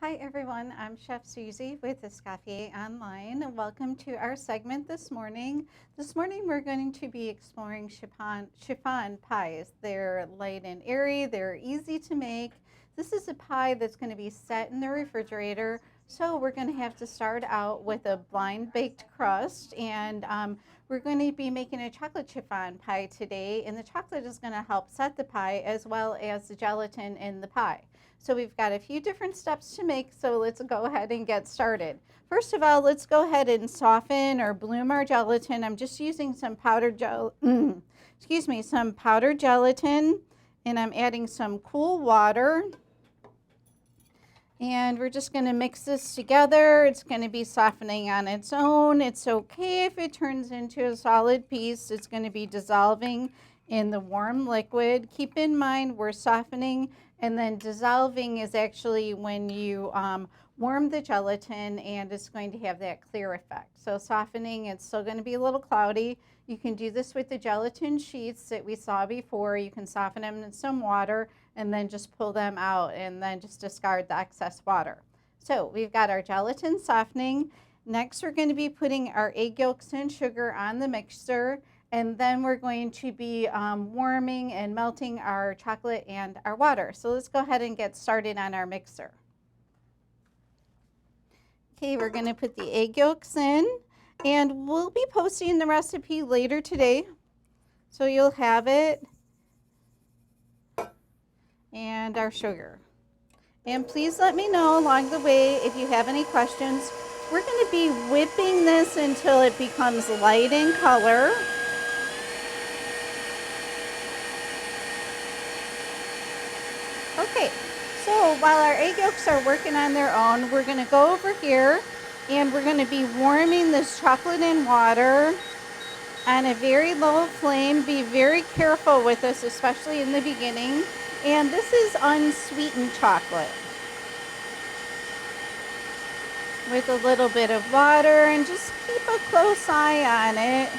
Hi everyone, I'm Chef Susie with Escoffier Online, and welcome to our segment this morning. This morning we're going to be exploring chiffon pies. They're light and airy, they're easy to make. This is a pie that's going to be set in the refrigerator, so we're going to have to start out with a blind baked crust, and we're going to be making a chocolate chiffon pie today, and the chocolate is going to help set the pie as well as the gelatin in the pie. So we've got a few different steps to make, so let's go ahead and get started. First of all, let's go ahead and soften or bloom our gelatin. I'm just using some powdered some powdered gelatin, and I'm adding some cool water. And we're just going to mix this together. It's going to be softening on its own. It's okay if it turns into a solid piece. It's going to be dissolving in the warm liquid. Keep in mind we're softening, and then dissolving is actually when you warm the gelatin, and it's going to have that clear effect. So softening, it's still going to be a little cloudy. You can do this with the gelatin sheets that we saw before. You can soften them in some water and then just pull them out and then just discard the excess water. So we've got our gelatin softening. Next, we're going to be putting our egg yolks and sugar on the mixer, and then we're going to be warming and melting our chocolate and our water. So let's go ahead and get started on our mixer. Okay, we're going to put the egg yolks in, and we'll be posting the recipe later today, so you'll have it, and our sugar. And please let me know along the way if you have any questions. We're going to be whipping this until it becomes light in color. Okay, so while our egg yolks are working on their own, we're going to go over here and we're going to be warming this chocolate and water on a very low flame. Be very careful with this, especially in the beginning. And this is unsweetened chocolate with a little bit of water, and just keep a close eye on it.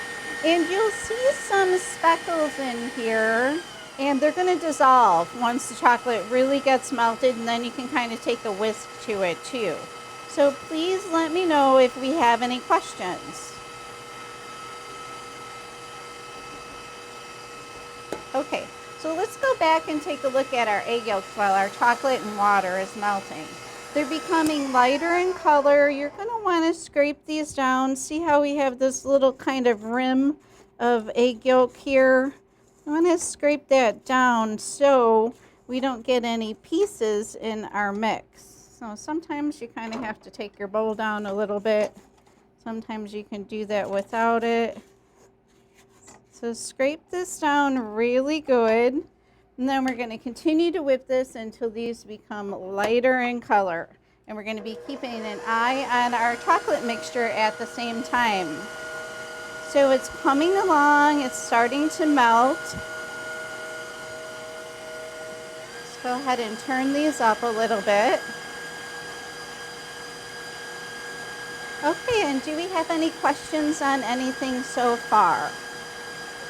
And you'll see some speckles in here, and they're going to dissolve once the chocolate really gets melted, and then you can kind of take a whisk to it too. So please let me know if we have any questions. Okay, so let's go back and take a look at our egg yolks while our chocolate and water is melting. They're becoming lighter in color. You're going to want to scrape these down. See how we have this little kind of rim of egg yolk here? I want to scrape that down so we don't get any pieces in our mix. So sometimes you kind of have to take your bowl down a little bit. Sometimes you can do that without it. So scrape this down really good. And then we're going to continue to whip this until these become lighter in color. And we're going to be keeping an eye on our chocolate mixture at the same time. So it's coming along, it's starting to melt. Let's go ahead and turn these up a little bit. Okay, and do we have any questions on anything so far?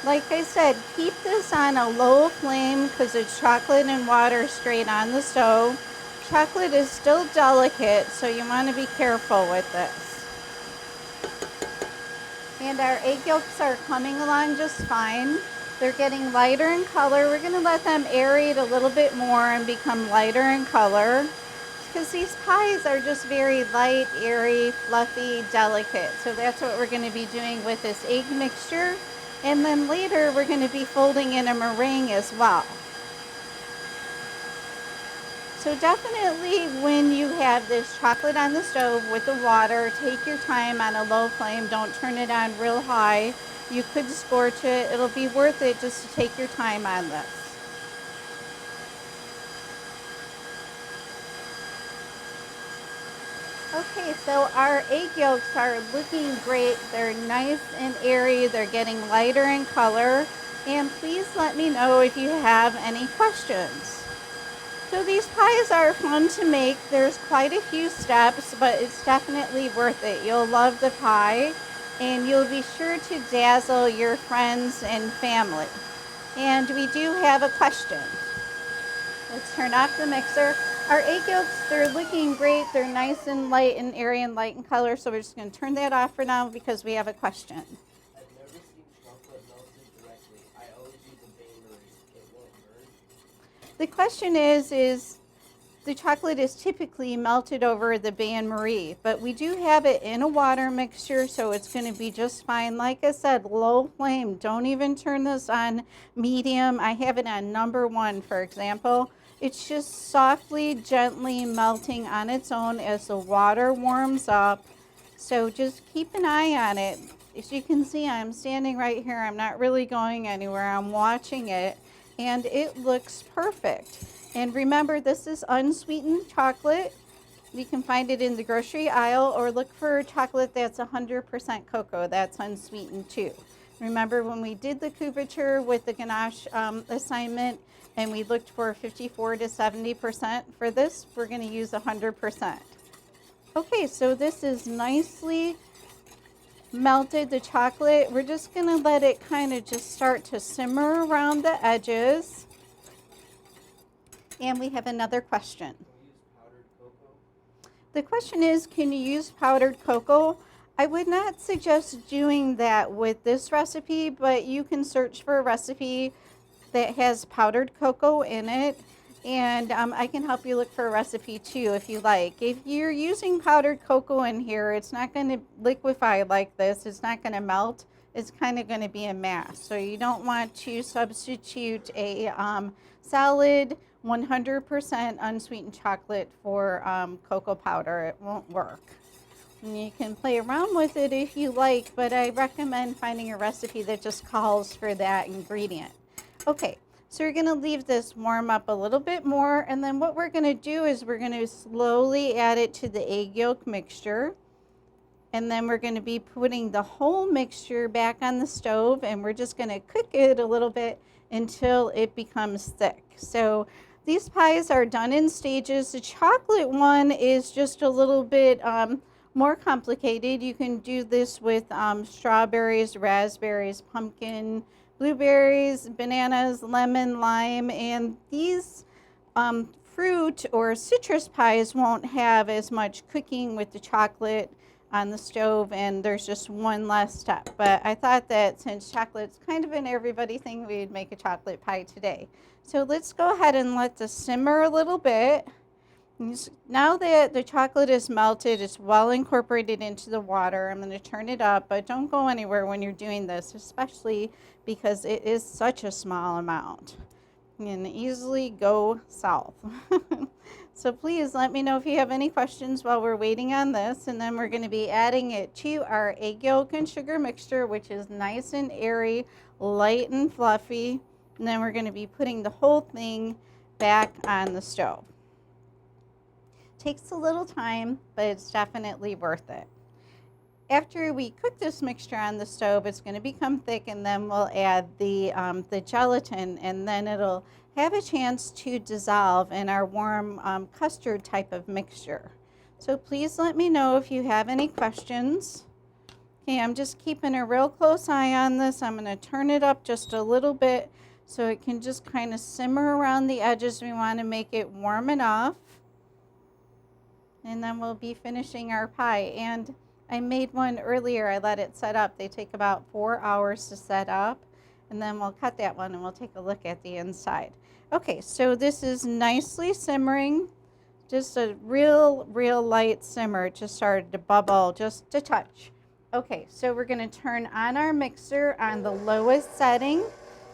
Like I said, keep this on a low flame because it's chocolate and water straight on the stove. Chocolate is still delicate, so you want to be careful with this. And our egg yolks are coming along just fine. They're getting lighter in color. We're going to let them aerate a little bit more and become lighter in color, because these pies are just very light, airy, fluffy, delicate. So that's what we're going to be doing with this egg mixture. And then later we're going to be folding in a meringue as well. So definitely when you have this chocolate on the stove with the water, take your time on a low flame. Don't turn it on real high. You could scorch it. It'll be worth it just to take your time on this. Okay, so our egg yolks are looking great. They're nice and airy. They're getting lighter in color. And please let me know if you have any questions. So these pies are fun to make. There's quite a few steps, but it's definitely worth it. You'll love the pie, and you'll be sure to dazzle your friends and family. And we do have a question. Let's turn off the mixer. Our egg yolks, they're looking great. They're nice and light and airy and light in color. So we're just going to turn that off for now because we have a question. I've never seen chocolate melted directly. I always use a bain-marie. It won't burn. The question is the chocolate is typically melted over the bain-marie, but we do have it in a water mixture, so it's going to be just fine. Like I said, low flame. Don't even turn this on medium. I have it on number 1, for example. It's just softly, gently melting on its own as the water warms up. So just keep an eye on it. As you can see, I'm standing right here. I'm not really going anywhere. I'm watching it, and it looks perfect. And remember, this is unsweetened chocolate. You can find it in the grocery aisle, or look for chocolate that's 100% cocoa. That's unsweetened too. Remember when we did the couverture with the ganache assignment and we looked for 54 to 70%? For this, we're going to use 100%. Okay, so this is nicely melted, the chocolate. We're just going to let it kind of just start to simmer around the edges. And we have another question. Can we use powdered cocoa? The question is, can you use powdered cocoa? I would not suggest doing that with this recipe, but you can search for a recipe that has powdered cocoa in it. And I can help you look for a recipe too if you like. If you're using powdered cocoa in here, it's not going to liquefy like this. It's not going to melt. It's kind of going to be a mass. So you don't want to substitute a solid 100% unsweetened chocolate for cocoa powder. It won't work. And you can play around with it if you like, but I recommend finding a recipe that just calls for that ingredient. Okay, so we're going to leave this warm up a little bit more, and then what we're going to do is we're going to slowly add it to the egg yolk mixture. And then we're going to be putting the whole mixture back on the stove, and we're just going to cook it a little bit until it becomes thick. So these pies are done in stages. The chocolate one is just a little bit more complicated. You can do this with strawberries, raspberries, pumpkin, blueberries, bananas, lemon, lime, and these fruit or citrus pies won't have as much cooking with the chocolate on the stove, and there's just one less step. But I thought that since chocolate's kind of an everybody thing, we'd make a chocolate pie today. So let's go ahead and let this simmer a little bit. Now that the chocolate is melted, it's well incorporated into the water. I'm going to turn it up, but don't go anywhere when you're doing this, especially because it is such a small amount. You can easily go south. So please let me know if you have any questions while we're waiting on this. And then we're going to be adding it to our egg yolk and sugar mixture, which is nice and airy, light and fluffy. And then we're going to be putting the whole thing back on the stove. Takes a little time, but it's definitely worth it. After we cook this mixture on the stove, it's going to become thick, and then we'll add the gelatin, and then it'll have a chance to dissolve in our warm custard type of mixture. So please let me know if you have any questions. Okay, I'm just keeping a real close eye on this. I'm going to turn it up just a little bit so it can just kind of simmer around the edges. We want to make it warm enough. And then we'll be finishing our pie. And I made one earlier. I let it set up. They take about 4 hours to set up. And then we'll cut that one and we'll take a look at the inside. Okay, so this is nicely simmering. Just a real light simmer. It just started to bubble just a touch. Okay, so we're going to turn on our mixer on the lowest setting.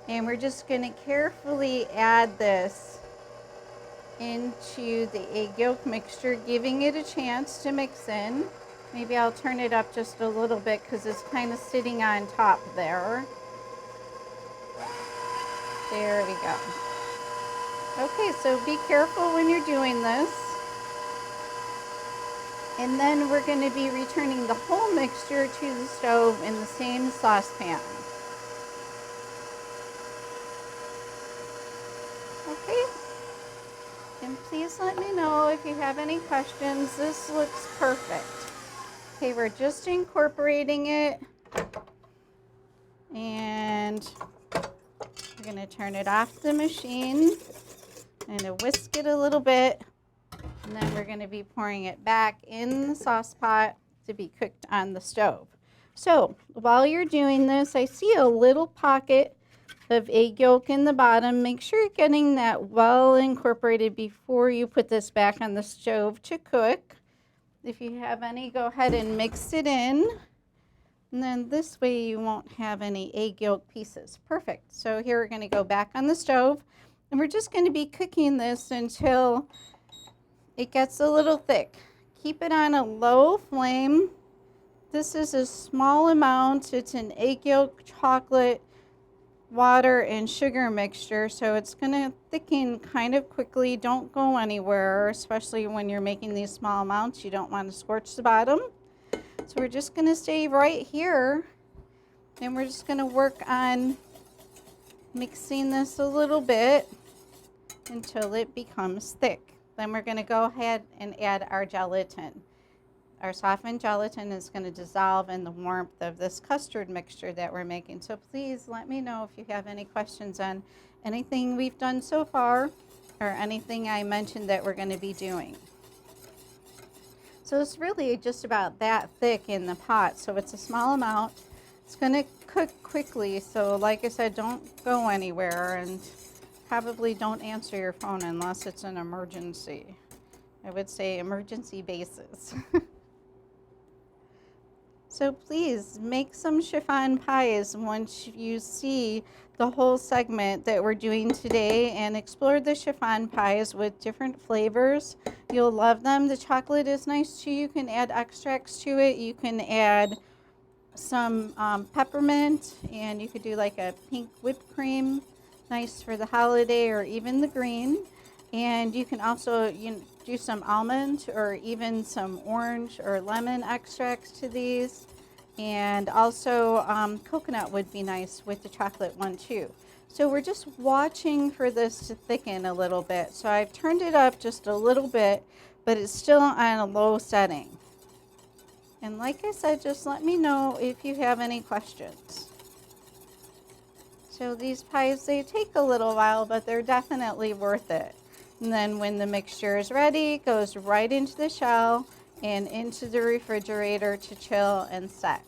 And we're just going to carefully add this into the egg yolk mixture, giving it a chance to mix in. Maybe I'll turn it up just a little bit because it's kind of sitting on top there. There we go. Okay, so be careful when you're doing this. And then we're going to be returning the whole mixture to the stove in the same saucepan. Okay. And please let me know if you have any questions. This looks perfect. Okay, we're just incorporating it. And we're going to turn it off the machine and whisk it a little bit. And then we're going to be pouring it back in the sauce pot to be cooked on the stove. So while you're doing this, I see a little pocket of egg yolk in the bottom. Make sure you're getting that well incorporated before you put this back on the stove to cook. If you have any, go ahead and mix it in. And then this way you won't have any egg yolk pieces. Perfect. So here we're going to go back on the stove. And we're just going to be cooking this until it gets a little thick. Keep it on a low flame. This is a small amount. It's an egg yolk, chocolate, water, and sugar mixture. So it's going to thicken kind of quickly. Don't go anywhere, especially when you're making these small amounts. You don't want to scorch the bottom. So we're just going to stay right here. And we're just going to work on mixing this a little bit until it becomes thick. Then we're going to go ahead and add our gelatin. Our softened gelatin is going to dissolve in the warmth of this custard mixture that we're making. So please let me know if you have any questions on anything we've done so far or anything I mentioned that we're going to be doing. So it's really just about that thick in the pot. So it's a small amount. It's going to cook quickly. So like I said, don't go anywhere, and probably don't answer your phone unless it's an emergency. I would say emergency basis. So please make some chiffon pies once you see the whole segment that we're doing today, and explore the chiffon pies with different flavors. You'll love them. The chocolate is nice too. You can add extracts to it. You can add some peppermint, and you could do like a pink whipped cream, nice for the holiday, or even the green. And you can also do some almond or even some orange or lemon extracts to these. And also coconut would be nice with the chocolate one too. So we're just watching for this to thicken a little bit. So I've turned it up just a little bit, but it's still on a low setting. And like I said, just let me know if you have any questions. So these pies, they take a little while, but they're definitely worth it. And then when the mixture is ready, it goes right into the shell and into the refrigerator to chill and set.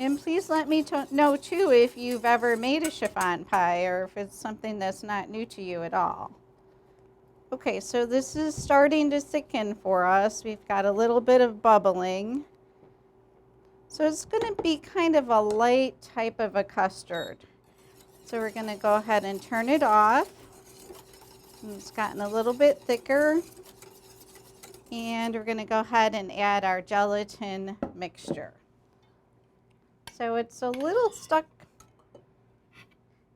And please let me know too if you've ever made a chiffon pie, or if it's something that's not new to you at all. Okay, so this is starting to thicken for us. We've got a little bit of bubbling. So it's going to be kind of a light type of a custard. So we're going to go ahead and turn it off. And it's gotten a little bit thicker. And we're going to go ahead and add our gelatin mixture. So it's a little stuck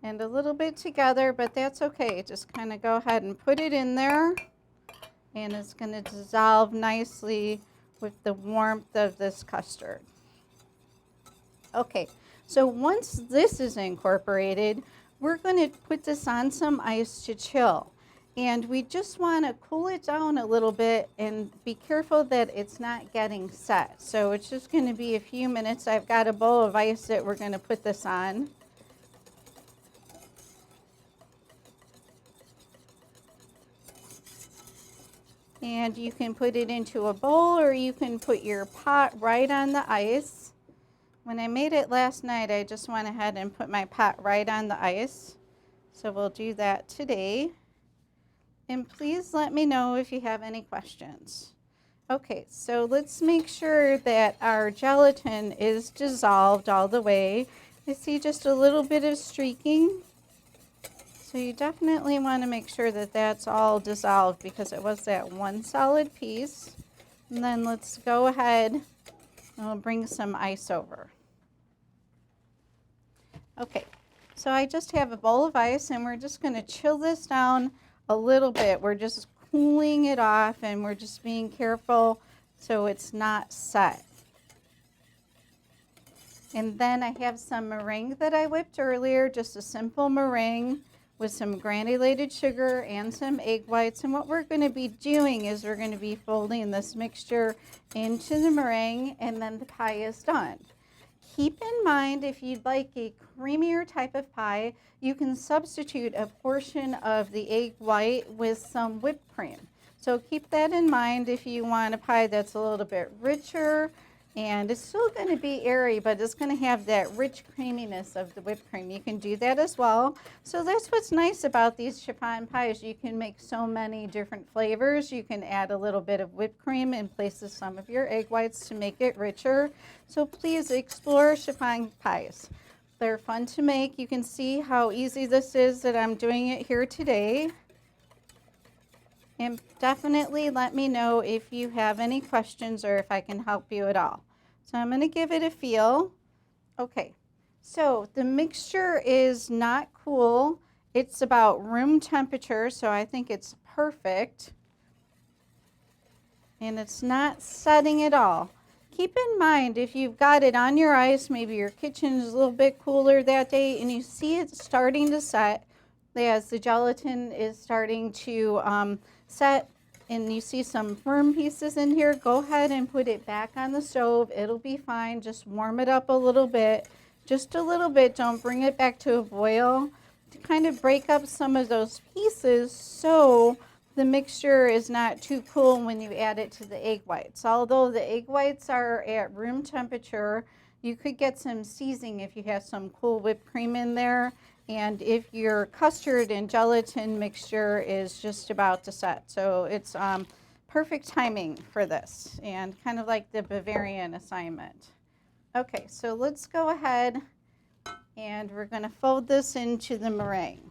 and a little bit together, but that's okay. Just kind of go ahead and put it in there, and it's going to dissolve nicely with the warmth of this custard. Okay, so once this is incorporated, we're going to put this on some ice to chill. And we just want to cool it down a little bit and be careful that it's not getting set. So it's just going to be a few minutes. I've got a bowl of ice that we're going to put this on. And you can put it into a bowl, or you can put your pot right on the ice. When I made it last night, I just went ahead and put my pot right on the ice. So we'll do that today. And please let me know if you have any questions. Okay, so let's make sure that our gelatin is dissolved all the way. I see just a little bit of streaking. So you definitely want to make sure that that's all dissolved, because it was that one solid piece. And then let's go ahead and we'll bring some ice over. Okay, so I just have a bowl of ice, and we're just going to chill this down a little bit. We're just cooling it off, and we're just being careful so it's not set. And then I have some meringue that I whipped earlier, just a simple meringue with some granulated sugar and some egg whites. And what we're going to be doing is we're going to be folding this mixture into the meringue, and then the pie is done. Keep in mind, if you'd like a creamier type of pie, you can substitute a portion of the egg white with some whipped cream. So keep that in mind if you want a pie that's a little bit richer, and it's still going to be airy, but it's going to have that rich creaminess of the whipped cream. You can do that as well. So that's what's nice about these chiffon pies. You can make so many different flavors. You can add a little bit of whipped cream in place of some of your egg whites to make it richer. So please explore chiffon pies. They're fun to make. You can see how easy this is that I'm doing it here today. And definitely let me know if you have any questions or if I can help you at all. So I'm going to give it a feel. Okay, so the mixture is not cool. It's about room temperature, so I think it's perfect. And it's not setting at all. Keep in mind, if you've got it on your ice, maybe your kitchen is a little bit cooler that day, and you see it starting to set as the gelatin is starting to set, and you see some firm pieces in here, go ahead and put it back on the stove. It'll be fine. Just warm it up a little bit, just a little bit. Don't bring it back to a boil, to kind of break up some of those pieces so the mixture is not too cool when you add it to the egg whites. Although the egg whites are at room temperature, you could get some seizing if you have some cool whipped cream in there, and if your custard and gelatin mixture is just about to set. So it's perfect timing for this, and kind of like the Bavarian assignment. Okay, so let's go ahead and we're going to fold this into the meringue.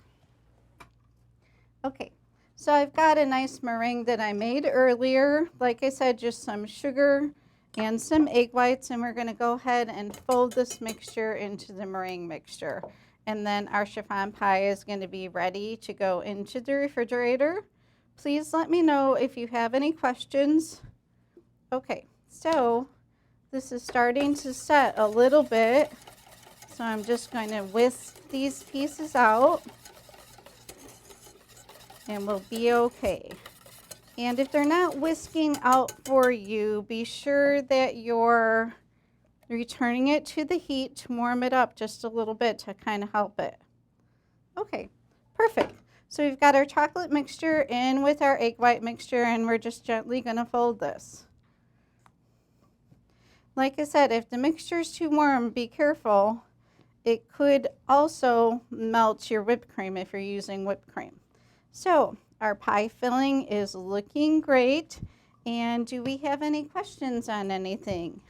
Okay, so I've got a nice meringue that I made earlier. Like I said, just some sugar and some egg whites, and we're going to go ahead and fold this mixture into the meringue mixture. And then our chiffon pie is going to be ready to go into the refrigerator. Please let me know if you have any questions. Okay, so this is starting to set a little bit. So I'm just going to whisk these pieces out, and we'll be okay. And if they're not whisking out for you, be sure that you're returning it to the heat to warm it up just a little bit to kind of help it. Okay, perfect. So we've got our chocolate mixture in with our egg white mixture, and we're just gently going to fold this. Like I said, if the mixture is too warm, be careful. It could also melt your whipped cream if you're using whipped cream. So our pie filling is looking great. And do we have any questions on anything?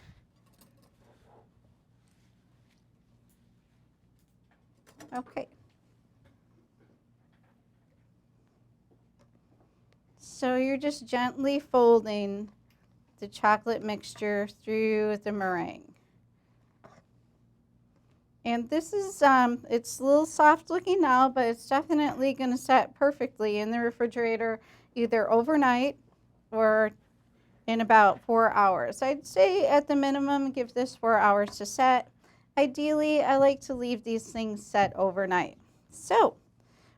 Okay. So you're just gently folding the chocolate mixture through the meringue. And this is, it's a little soft looking now, but it's definitely going to set perfectly in the refrigerator either overnight or in about 4 hours. I'd say at the minimum, give this 4 hours to set. Ideally, I like to leave these things set overnight. So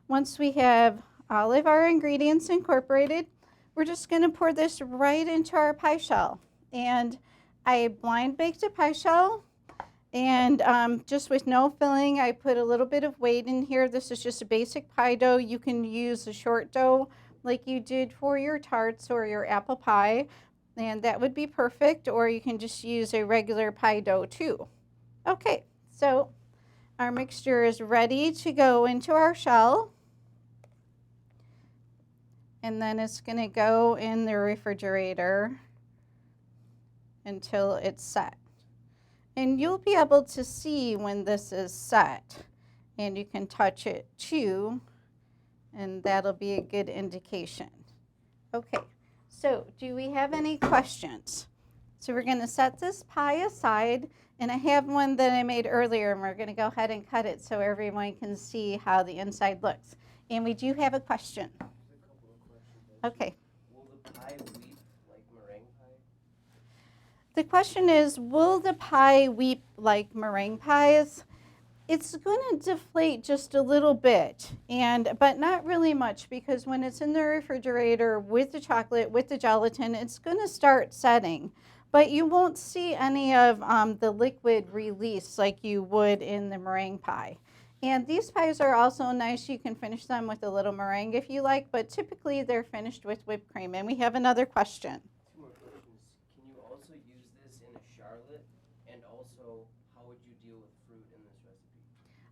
once we have all of our ingredients incorporated, we're just going to pour this right into our pie shell. And I blind baked a pie shell, and just with no filling, I put a little bit of weight in here. This is just a basic pie dough. You can use a short dough like you did for your tarts or your apple pie, and that would be perfect, or you can just use a regular pie dough too. Okay, so our mixture is ready to go into our shell, and then it's going to go in the refrigerator until it's set. And you'll be able to see when this is set, and you can touch it too, and that'll be a good indication. Okay, so do we have any questions? So we're going to set this pie aside, and I have one that I made earlier, and we're going to go ahead and cut it so everyone can see how the inside looks. And we do have a question. There's a couple of questions. Okay. Will the pie weep like meringue pie? The question is, will the pie weep like meringue pies? It's going to deflate just a little bit, but not really much, because when it's in the refrigerator with the chocolate, with the gelatin, it's going to start setting. but you won't see any of the liquid release like you would in the meringue pie. And these pies are also nice. You can finish them with a little meringue if you like, but typically they're finished with whipped cream. And we have another question. Two more questions. Can you also use this in a charlotte? And also, how would you deal with fruit in this recipe?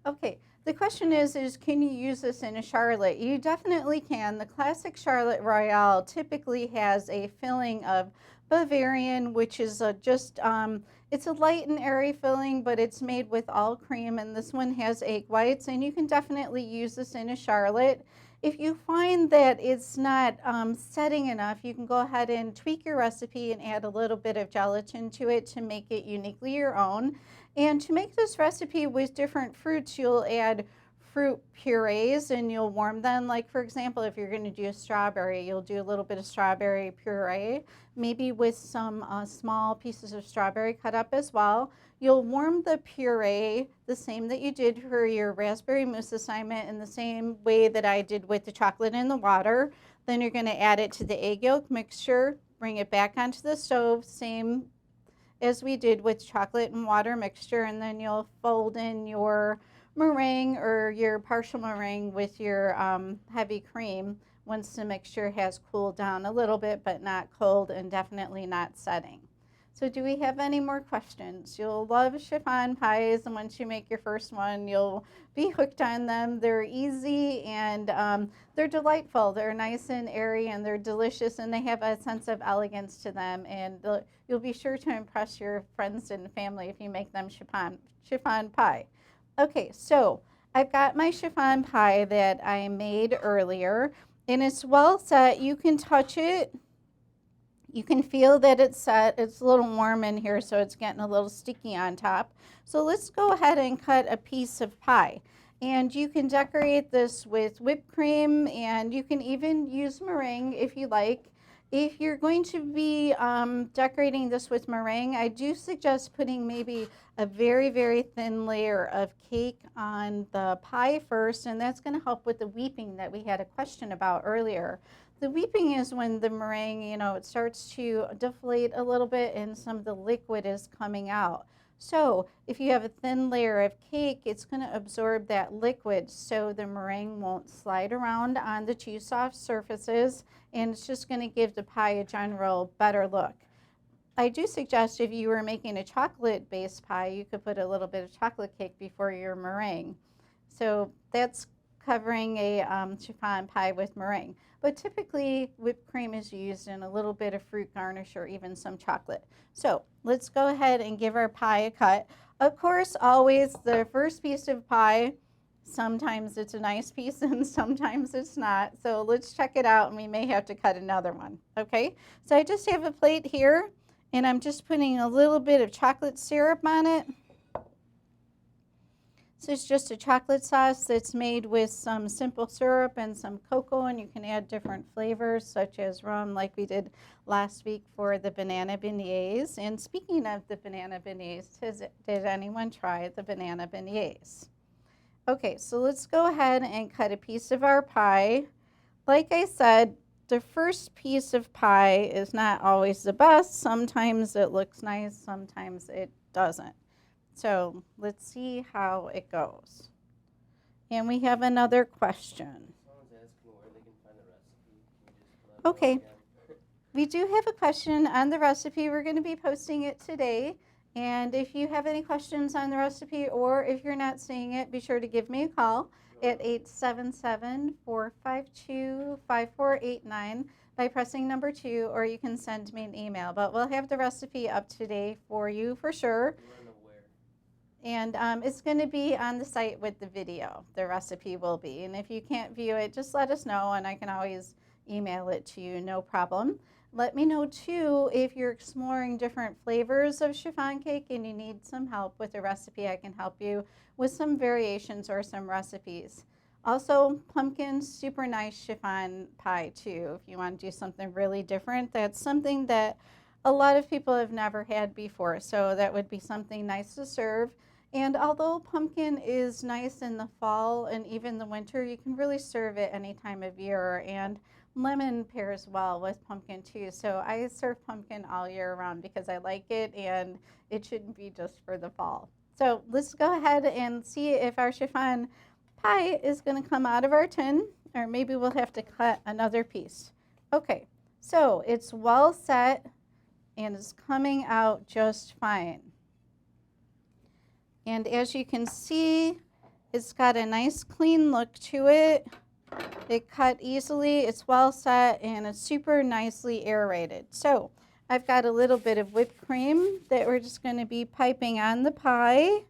Okay, the question is can you use this in a charlotte? You definitely can. The classic Charlotte Royale typically has a filling of Bavarian, which is it's a light and airy filling, but it's made with all cream, and this one has egg whites, and you can definitely use this in a charlotte. If you find that it's not setting enough, you can go ahead and tweak your recipe and add a little bit of gelatin to it to make it uniquely your own. And to make this recipe with different fruits, you'll add fruit purees and you'll warm them. Like, for example, if you're going to do a strawberry, you'll do a little bit of strawberry puree, maybe with some small pieces of strawberry cut up as well. You'll warm the puree the same that you did for your raspberry mousse assignment in the same way that I did with the chocolate in the water. Then you're going to add it to the egg yolk mixture, bring it back onto the stove, same as we did with chocolate and water mixture, and then you'll fold in your meringue or your partial meringue with your heavy cream once the mixture has cooled down a little bit, but not cold and definitely not setting. So do we have any more questions? You'll love chiffon pies, and once you make your first one, you'll be hooked on them. They're easy and they're delightful. They're nice and airy and they're delicious, and they have a sense of elegance to them, and you'll be sure to impress your friends and family if you make them chiffon pie. Okay, so I've got my chiffon pie that I made earlier, and it's well set. You can touch it. You can feel that it's set. It's a little warm in here, so it's getting a little sticky on top. So let's go ahead and cut a piece of pie. And you can decorate this with whipped cream, and you can even use meringue if you like. If you're going to be decorating this with meringue, I do suggest putting maybe a very, very thin layer of cake on the pie first, and that's going to help with the weeping that we had a question about earlier. The weeping is when the meringue, it starts to deflate a little bit and some of the liquid is coming out. So if you have a thin layer of cake, it's going to absorb that liquid so the meringue won't slide around on the too soft surfaces, and it's just going to give the pie a general better look. I do suggest if you were making a chocolate-based pie, you could put a little bit of chocolate cake before your meringue. So that's covering a chiffon pie with meringue. But typically, whipped cream is used in a little bit of fruit garnish or even some chocolate. So let's go ahead and give our pie a cut. Of course, always the first piece of pie, sometimes it's a nice piece and sometimes it's not. So let's check it out, and we may have to cut another one. Okay, so I just have a plate here, and I'm just putting a little bit of chocolate syrup on it. This is just a chocolate sauce that's made with some simple syrup and some cocoa, and you can add different flavors such as rum like we did last week for the banana beignets. And speaking of the banana beignets, did anyone try the banana beignets? Okay, so let's go ahead and cut a piece of our pie. Like I said, the first piece of pie is not always the best. Sometimes it looks nice, sometimes it doesn't. So let's see how it goes. And we have another question. Someone's asking where they can find the recipe. Can you just let them know Okay. again? We do have a question on the recipe. We're going to be posting it today. And if you have any questions on the recipe, or if you're not seeing it, be sure to give me a call at 877-452-5489 by pressing number 2, or you can send me an email. But we'll have the recipe up today for you for sure. You want to know where? And it's going to be on the site with the video. The recipe will be. And if you can't view it, just let us know, and I can always email it to you, no problem. Let me know, too, if you're exploring different flavors of chiffon cake and you need some help with the recipe. I can help you with some variations or some recipes. Also, pumpkin, super nice chiffon pie, too, if you want to do something really different. That's something that a lot of people have never had before, so that would be something nice to serve. And although pumpkin is nice in the fall and even the winter, you can really serve it any time of year. And lemon pairs well with pumpkin too. So I serve pumpkin all year round because I like it and it shouldn't be just for the fall. So let's go ahead and see if our chiffon pie is going to come out of our tin, or maybe we'll have to cut another piece. Okay, so it's well set and it's coming out just fine. And as you can see, it's got a nice clean look to it. It cut easily, it's well set, and it's super nicely aerated. So I've got a little bit of whipped cream that we're just going to be piping on the pie.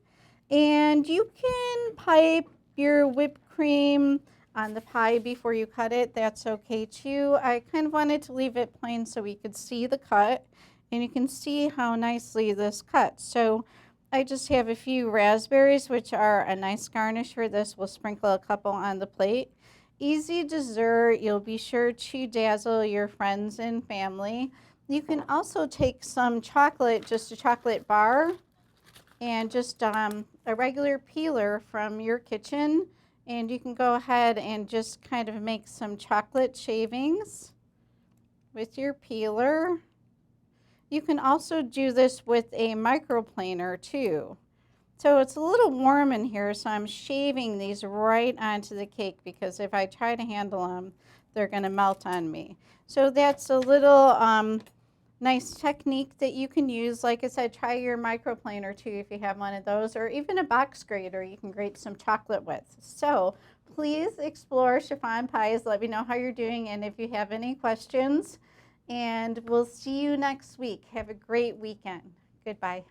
And you can pipe your whipped cream on the pie before you cut it. That's okay too. I kind of wanted to leave it plain so we could see the cut. And you can see how nicely this cuts. So I just have a few raspberries, which are a nice garnish for this. We'll sprinkle a couple on the plate. Easy dessert. You'll be sure to dazzle your friends and family. You can also take some chocolate, just a chocolate bar, and just a regular peeler from your kitchen. And you can go ahead and just kind of make some chocolate shavings with your peeler. You can also do this with a microplaner too. So it's a little warm in here, so I'm shaving these right onto the cake because if I try to handle them, they're going to melt on me. So that's a little nice technique that you can use. Like I said, try your microplaner too if you have one of those, or even a box grater you can grate some chocolate with. So please explore chiffon pies. Let me know how you're doing and if you have any questions. And we'll see you next week. Have a great weekend. Goodbye.